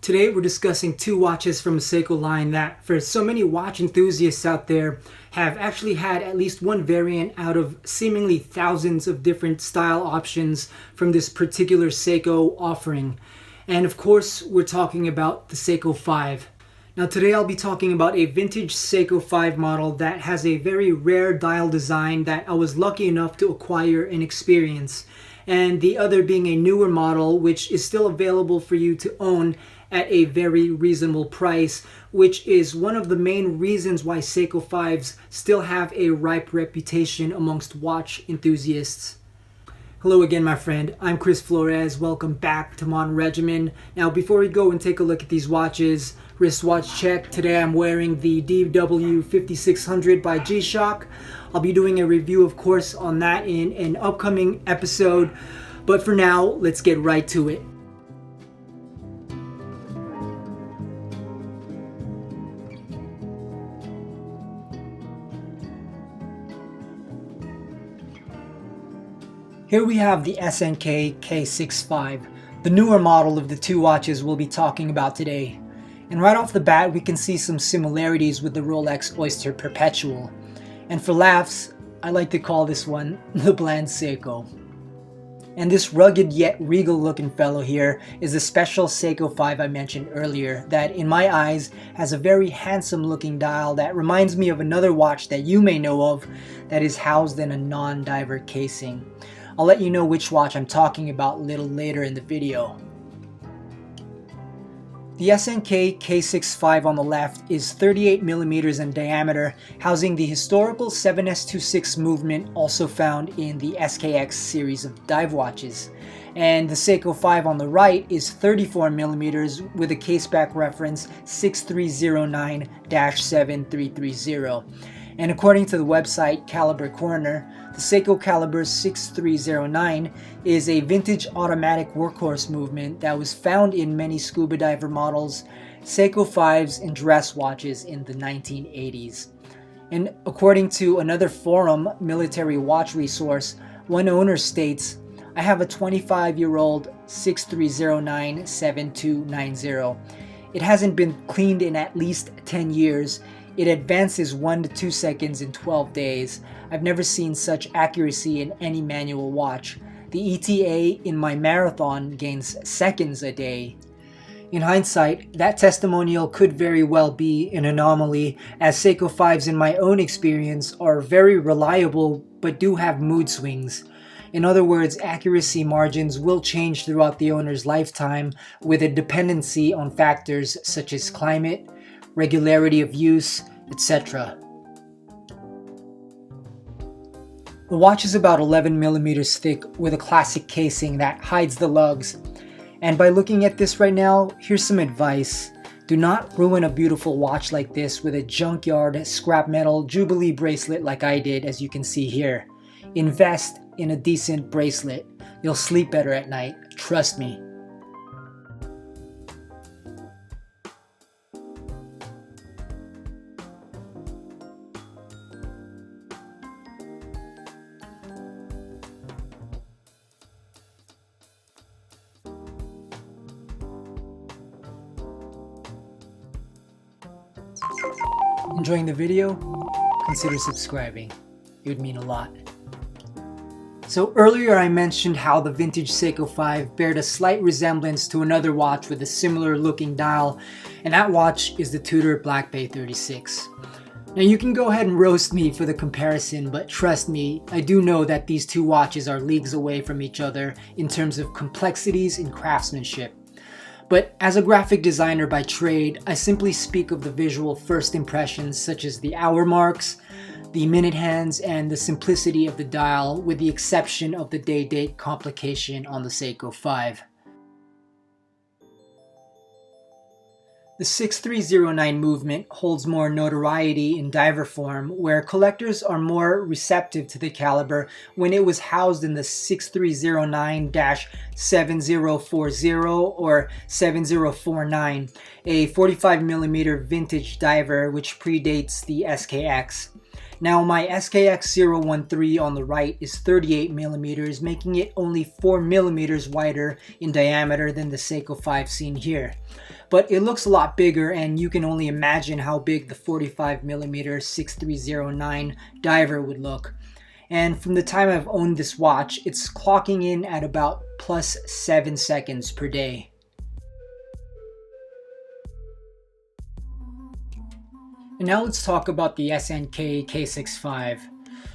Today we're discussing two watches from the Seiko line that, for so many watch enthusiasts out there, have actually had at least one variant out of seemingly thousands of different style options from this particular Seiko offering. And of course, we're talking about the Seiko 5. Now today I'll be talking about a vintage Seiko 5 model that has a very rare dial design that I was lucky enough to acquire and experience, and the other being a newer model which is still available for you to own at a very reasonable price, which is one of the main reasons why Seiko 5s still have a ripe reputation amongst watch enthusiasts. Hello again, my friend. I'm Chris Flores. Welcome back to Modern Regimen. Now, before we go and take a look at these watches, wristwatch check. Today I'm wearing the DW5600 by G-Shock. I'll be doing a review, of course, on that in an upcoming episode. But for now, let's get right to it. Here we have the SNK K65, the newer model of the two watches we'll be talking about today. And right off the bat, we can see some similarities with the Rolex Oyster Perpetual. And for laughs, I like to call this one the bland Seiko. And this rugged yet regal looking fellow here is the special Seiko 5 I mentioned earlier that, in my eyes, has a very handsome looking dial that reminds me of another watch that you may know of that is housed in a non-diver casing. I'll let you know which watch I'm talking about a little later in the video. The SNK K65 on the left is 38mm in diameter, housing the historical 7S26 movement also found in the SKX series of dive watches. And the Seiko 5 on the right is 34mm with a caseback reference 6309-7330. And according to the website Caliber Corner, the Seiko Caliber 6309 is a vintage automatic workhorse movement that was found in many scuba diver models, Seiko 5s, and dress watches in the 1980s. And according to another forum, Military Watch Resource, one owner states, "I have a 25-year-old 6309-7290. It hasn't been cleaned in at least 10 years. It advances 1 to 2 seconds in 12 days. I've never seen such accuracy in any manual watch. The ETA in my Marathon gains seconds a day." In hindsight, that testimonial could very well be an anomaly, as Seiko 5s in my own experience are very reliable but do have mood swings. In other words, accuracy margins will change throughout the owner's lifetime with a dependency on factors such as climate, regularity of use, etc. The watch is about 11mm thick with a classic casing that hides the lugs. And by looking at this right now, here's some advice. Do not ruin a beautiful watch like this with a junkyard scrap metal Jubilee bracelet like I did, as you can see here. Invest in a decent bracelet. You'll sleep better at night, trust me. Enjoying the video? Consider subscribing. It would mean a lot. So earlier I mentioned how the vintage Seiko 5 bared a slight resemblance to another watch with a similar looking dial, and that watch is the Tudor Black Bay 36. Now you can go ahead and roast me for the comparison, but trust me, I do know that these two watches are leagues away from each other in terms of complexities and craftsmanship. But as a graphic designer by trade, I simply speak of the visual first impressions such as the hour marks, the minute hands, and the simplicity of the dial, with the exception of the day-date complication on the Seiko 5. The 6309 movement holds more notoriety in diver form, where collectors are more receptive to the caliber when it was housed in the 6309-7040 or 7049, a 45mm vintage diver which predates the SKX. Now my SKX 013 on the right is 38mm, making it only 4mm wider in diameter than the Seiko 5 seen here. but it looks a lot bigger, and you can only imagine how big the 45mm 6309 diver would look. And from the time I've owned this watch, it's clocking in at about plus 7 seconds per day. And now let's talk about the SNK K65.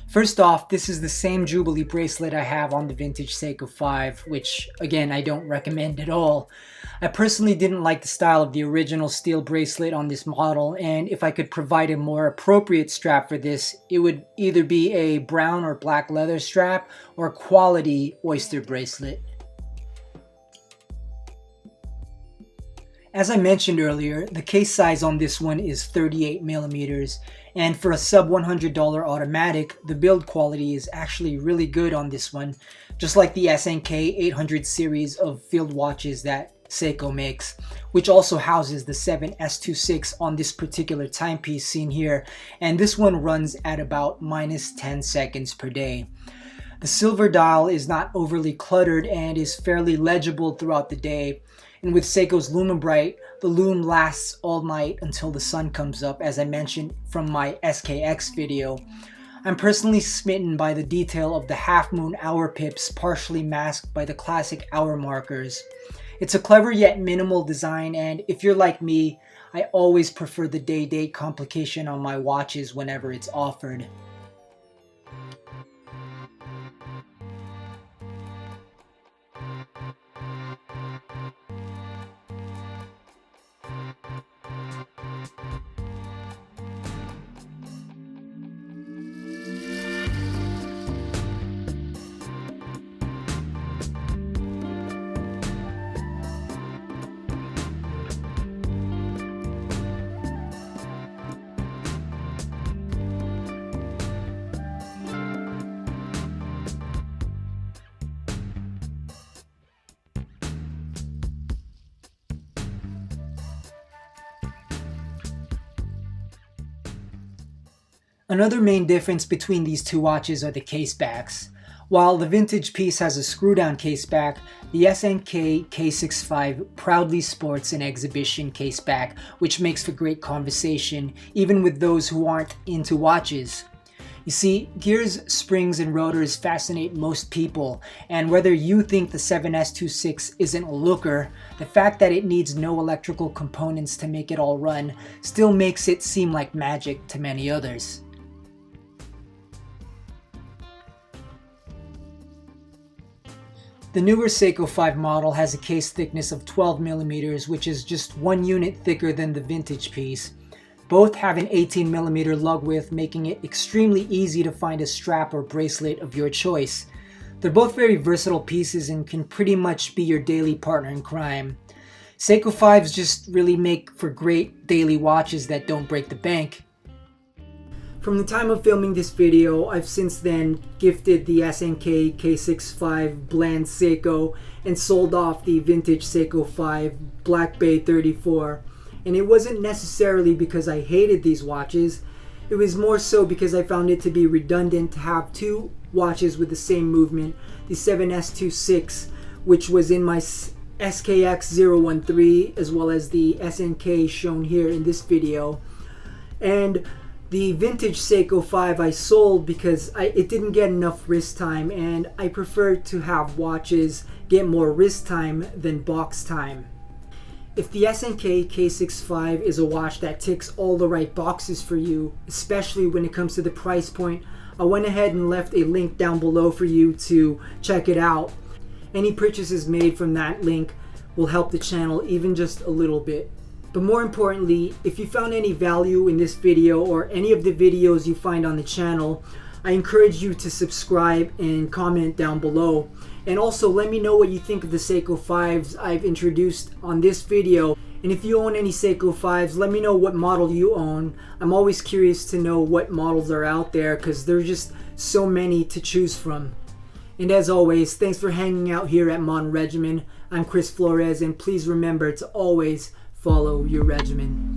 First off, this is the same Jubilee bracelet I have on the vintage Seiko 5, which again I don't recommend at all. I personally didn't like the style of the original steel bracelet on this model, and if I could provide a more appropriate strap for this, it would either be a brown or black leather strap or quality oyster bracelet. As I mentioned earlier, the case size on this one is 38mm, and for a sub $100 automatic, the build quality is actually really good on this one, just like the SNK 800 series of field watches that Seiko makes, which also houses the 7S26 on this particular timepiece seen here, and this one runs at about minus 10 seconds per day. The silver dial is not overly cluttered and is fairly legible throughout the day. And with Seiko's Lumibright, the lume lasts all night until the sun comes up, as I mentioned from my SKX video. I'm personally smitten by the detail of the half-moon hour pips partially masked by the classic hour markers. It's a clever yet minimal design, and if you're like me, I always prefer the day-date complication on my watches whenever it's offered. Another main difference between these two watches are the case backs. While the vintage piece has a screw-down case back, the SNK K65 proudly sports an exhibition case back, which makes for great conversation, even with those who aren't into watches. You see, gears, springs, and rotors fascinate most people, and whether you think the 7S26 isn't a looker, the fact that it needs no electrical components to make it all run still makes it seem like magic to many others. The newer Seiko 5 model has a case thickness of 12mm, which is just 1 unit thicker than the vintage piece. Both have an 18mm lug width, making it extremely easy to find a strap or bracelet of your choice. They're both very versatile pieces and can pretty much be your daily partner in crime. Seiko 5s just really make for great daily watches that don't break the bank. From the time of filming this video, I've since then gifted the SNK K65 Blend Seiko and sold off the vintage Seiko 5 Black Bay 34. And it wasn't necessarily because I hated these watches, it was more so because I found it to be redundant to have two watches with the same movement, the 7S26, which was in my SKX 013, as well as the SNK shown here in this video. And the vintage Seiko 5 I sold because it didn't get enough wrist time, and I prefer to have watches get more wrist time than box time. If the SNK K65 is a watch that ticks all the right boxes for you, especially when it comes to the price point, I went ahead and left a link down below for you to check it out. Any purchases made from that link will help the channel even just a little bit. But more importantly, if you found any value in this video or any of the videos you find on the channel, I encourage you to subscribe and comment down below. And also let me know what you think of the Seiko 5s I've introduced on this video. And if you own any Seiko 5s, let me know what model you own. I'm always curious to know what models are out there because there are just so many to choose from. And as always, thanks for hanging out here at Modern Regimen. I'm Chris Flores, and please remember to always follow your regimen.